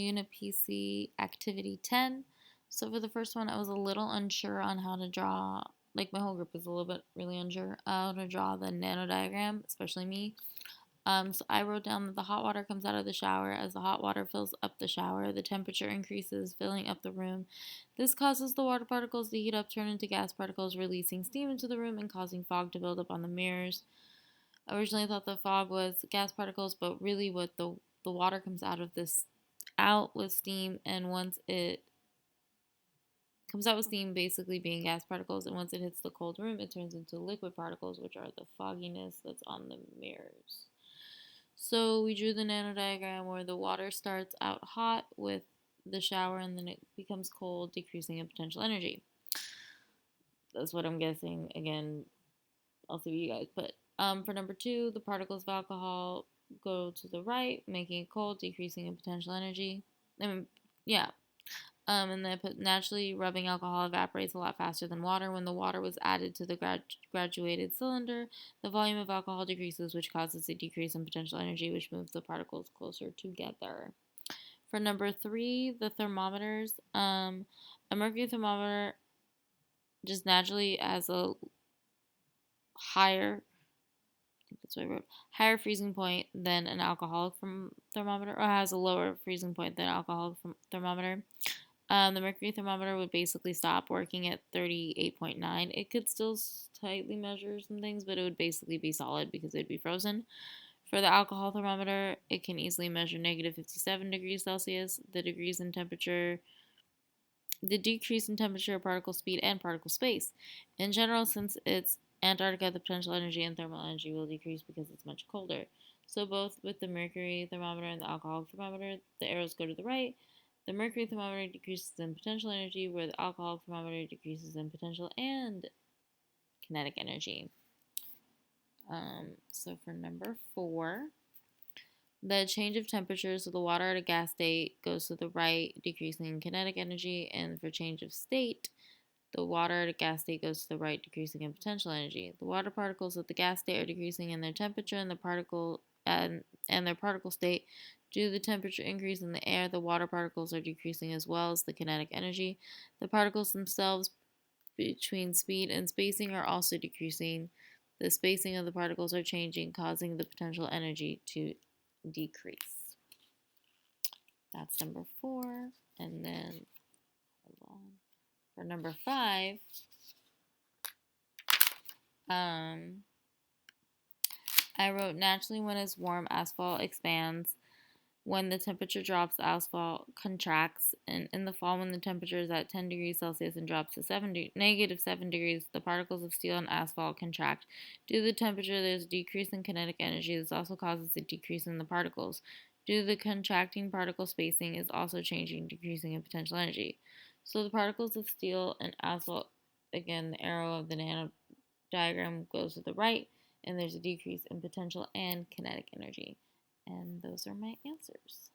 Unit PC Activity 10. So for the first one, I was a little unsure on how to draw, like my whole group is a little bit really unsure how to draw the nano diagram, especially me. So I wrote down that the hot water comes out of the shower. As the hot water fills up the shower, the temperature increases, filling up the room. This causes the water particles to heat up, turn into gas particles, releasing steam into the room and causing fog to build up on the mirrors. I originally thought the fog was gas particles, but really what the water comes out of this out with steam, and once it comes out with steam basically being gas particles, and once it hits the cold room it turns into liquid particles, which are the fogginess that's on the mirrors. So we drew the nano diagram where the water starts out hot with the shower and then it becomes cold, decreasing in potential energy. That's what I'm guessing. Again, I'll see what you guys put. For number 2, the particles of alcohol go to the right, making it cold, decreasing in potential energy. Yeah. And then I put naturally rubbing alcohol evaporates a lot faster than water. When the water was added to the graduated cylinder, the volume of alcohol decreases, which causes a decrease in potential energy, which moves the particles closer together. For number 3, the thermometers. A mercury thermometer just naturally has a higher, I think that's what I wrote, higher freezing point than an alcoholic thermometer, or has a lower freezing point than an alcoholic thermometer. The mercury thermometer would basically stop working at 38.9. It could still tightly measure some things, but it would basically be solid because it would be frozen. For the alcohol thermometer, it can easily measure negative 57 degrees Celsius. The decrease in temperature, particle speed, and particle space. In general, since it's Antarctica, the potential energy and thermal energy will decrease because it's much colder. So both with the mercury thermometer and the alcohol thermometer, the arrows go to the right. The mercury thermometer decreases in potential energy, where the alcohol thermometer decreases in potential and kinetic energy. So for number 4, the change of temperature, so the water at a gas state goes to the right, decreasing in kinetic energy, and for change of state, the water at a gas state goes to the right, decreasing in potential energy. The water particles at the gas state are decreasing in their temperature and their particle state. Due to the temperature increase in the air, the water particles are decreasing as well as the kinetic energy. The particles themselves between speed and spacing are also decreasing. The spacing of the particles are changing, causing the potential energy to decrease. That's number 4. And then, hold on. For number 5, I wrote naturally when it's warm, asphalt expands. When the temperature drops, the asphalt contracts. And in the fall, when the temperature is at 10 degrees Celsius and drops to negative 7 degrees, the particles of steel and asphalt contract. Due to the temperature, there's a decrease in kinetic energy. This also causes a decrease in the particles. Due to the contracting, particle spacing is also changing, decreasing in potential energy. So the particles of steel and asphalt, again, the arrow of the nano diagram goes to the right, and there's a decrease in potential and kinetic energy. And those are my answers.